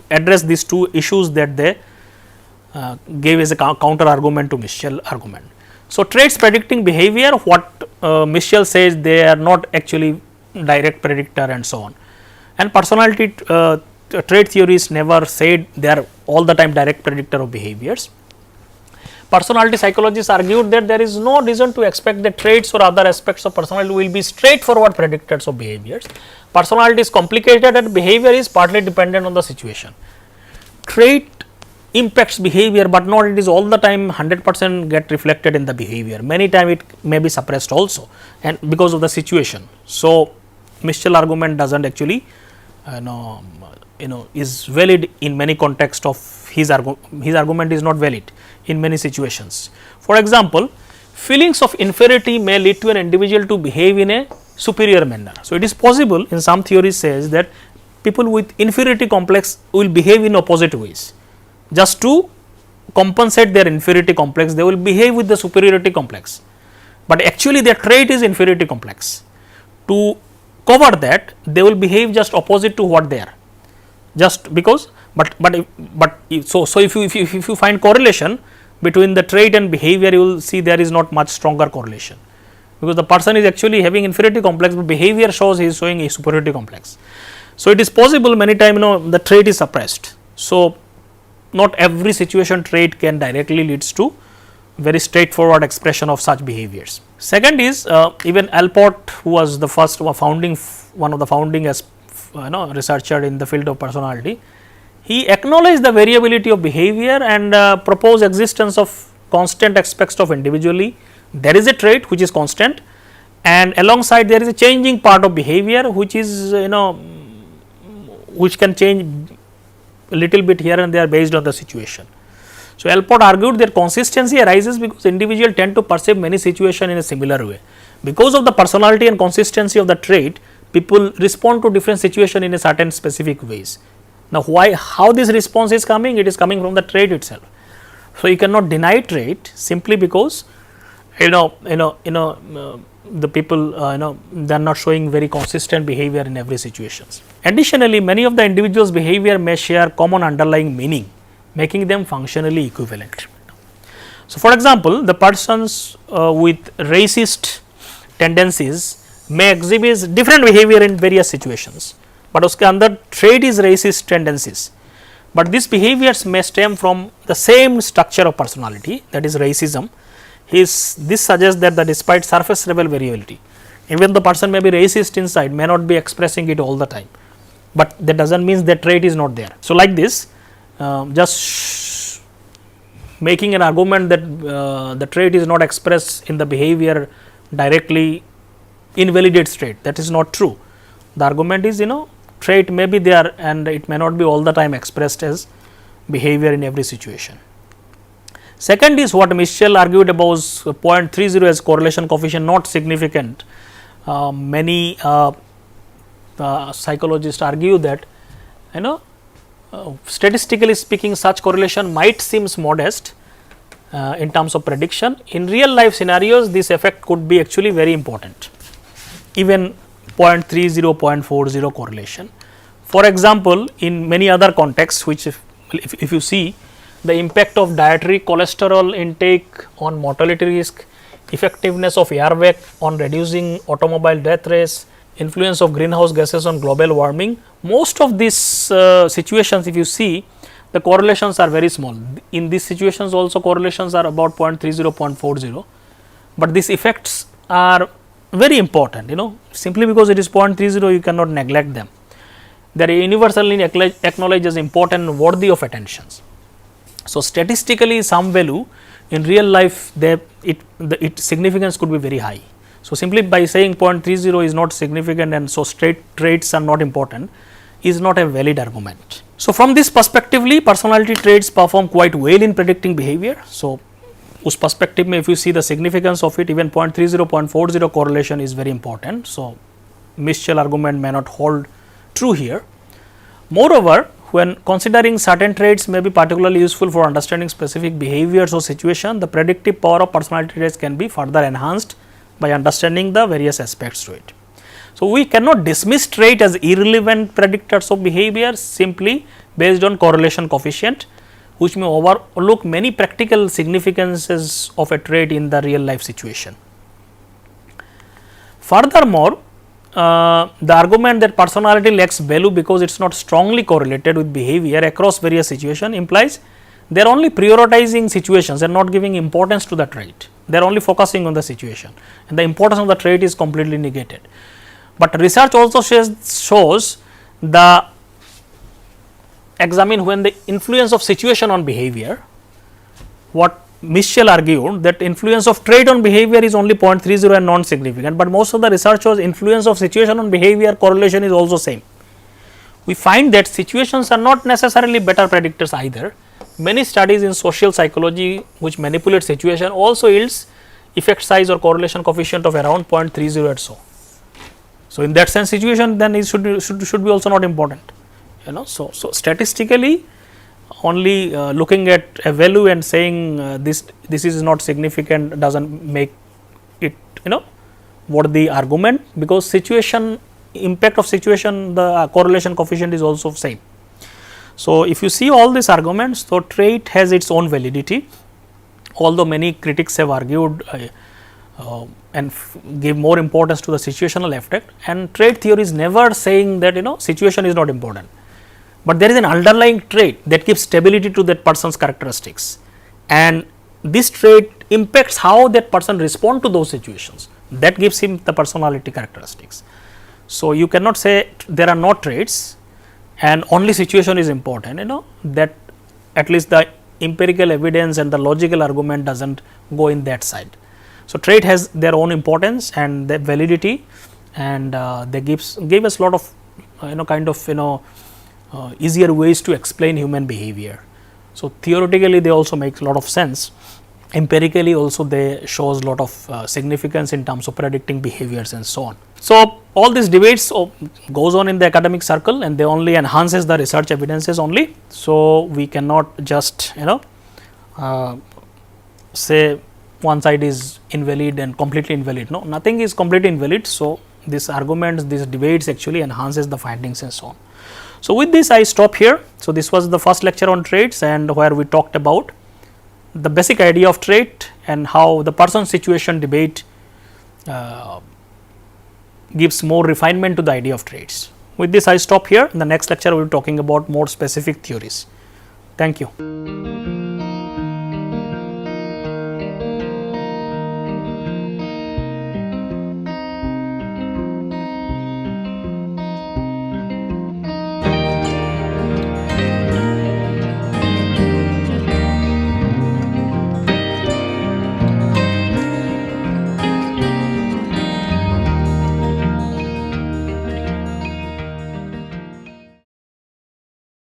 address these two issues that they gave as a counter argument to Mischel argument. So, traits predicting behavior, what Mischel says they are not actually direct predictor and so on, and personality trait theories never said they are all the time direct predictor of behaviors. Personality psychologists argued that there is no reason to expect that traits or other aspects of personality will be straightforward predictors of behaviors. Personality is complicated and behavior is partly dependent on the situation. Trait impacts behavior, but not it is all the time 100% get reflected in the behavior. Many time it may be suppressed also, and because of the situation. So, Mischel argument does not actually is valid in many contexts of his argument is not valid in many situations. For example, feelings of inferiority may lead to an individual to behave in a superior manner. So, it is possible in some theories says that people with inferiority complex will behave in opposite ways. Just to compensate their inferiority complex, they will behave with the superiority complex, but actually their trait is inferiority complex. To cover that, they will behave just opposite to what they are, just because. But if you find correlation between the trait and behavior, you will see there is not much stronger correlation, because the person is actually having inferiority complex, but behavior shows he is showing a superiority complex. So, it is possible many times the trait is suppressed. So, not every situation trait can directly leads to very straightforward expression of such behaviors. Second is even Allport, who was the first one of the founding as researcher in the field of personality, he acknowledged the variability of behavior and proposed existence of constant aspects of individually. There is a trait which is constant, and alongside there is a changing part of behavior which is which can change a little bit here and there based on the situation. So, Allport argued that consistency arises because individuals tend to perceive many situations in a similar way. Because of the personality and consistency of the trait, people respond to different situations in a certain specific ways. Now, how this response is coming? It is coming from the trait itself. So, you cannot deny trait simply because the people they are not showing very consistent behavior in every situations. Additionally, many of the individuals' behavior may share common underlying meaning, making them functionally equivalent. So, for example, the persons with racist tendencies may exhibit different behavior in various situations, but uske andar trait is racist tendencies, but these behaviors may stem from the same structure of personality, that is racism. This suggests that despite surface level variability, even the person may be racist inside, may not be expressing it all the time, but that does not mean that trait is not there. So, like this just making an argument that the trait is not expressed in the behavior directly invalidates trait, that is not true. The argument is trait may be there and it may not be all the time expressed as behavior in every situation. Second is what Mischel argued about 0.30 as correlation coefficient not significant. Many psychologists argue that statistically speaking such correlation might seem modest in terms of prediction. In real life scenarios, this effect could be actually very important, even 0.30, 0.40 correlation. For example, in many other contexts, which if you see the impact of dietary cholesterol intake on mortality risk, effectiveness of airbag on reducing automobile death rates, influence of greenhouse gases on global warming, most of these situations if you see the correlations are very small. In these situations also correlations are about 0.30, 0.40, but these effects are very important, simply because it is 0.30 you cannot neglect them. They are universally acknowledged as important and worthy of attentions. So, statistically some value, in real life its significance could be very high. So, simply by saying 0.30 is not significant and so traits are not important is not a valid argument. So, from this perspectively, personality traits perform quite well in predicting behavior. So, उस perspective में if you see the significance of it, even 0.30, 0.40 correlation is very important. So, Mischel argument may not hold true here. Moreover, when considering certain traits may be particularly useful for understanding specific behaviors or situation, the predictive power of personality traits can be further enhanced by understanding the various aspects to it. So, we cannot dismiss trait as irrelevant predictors of behavior simply based on correlation coefficient, which may overlook many practical significances of a trait in the real life situation. Furthermore, the argument that personality lacks value because it is not strongly correlated with behavior across various situations implies they are only prioritizing situations and not giving importance to the trait. They are only focusing on the situation and the importance of the trait is completely negated. But research also shows the examine when the influence of situation on behavior, what Mischel argued that influence of trait on behavior is only 0.30 and non-significant, but most of the research shows influence of situation on behavior correlation is also same. We find that situations are not necessarily better predictors either. Many studies in social psychology which manipulate situation also yields effect size or correlation coefficient of around 0.30 or so. So, in that sense situation then it should be also not important, you know. So, statistically only looking at a value and saying this is not significant does not make it, you know, what the argument, because situation impact of situation the correlation coefficient is also same. So, if you see all these arguments, so trait has its own validity, although many critics have argued and give more importance to the situational effect, and trait theory is never saying that, you know, situation is not important. But there is an underlying trait that gives stability to that person's characteristics, and this trait impacts how that person respond to those situations, that gives him the personality characteristics. So, you cannot say there are no traits and only situation is important, you know, that at least the empirical evidence and the logical argument does not go in that side. So, trait has their own importance and their validity, and they give us lot of kind of easier ways to explain human behavior. So, theoretically they also make a lot of sense, empirically also they shows lot of significance in terms of predicting behaviors and so on. So, all these debates goes on in the academic circle and they only enhances the research evidences only. So, we cannot just say one side is invalid and completely invalid. No, nothing is completely invalid. So, these arguments, these debates actually enhances the findings and so on. So, with this I stop here. So, this was the first lecture on traits, and where we talked about the basic idea of trait and how the person situation debate gives more refinement to the idea of traits. With this I stop here. In the next lecture we will be talking about more specific theories. Thank you.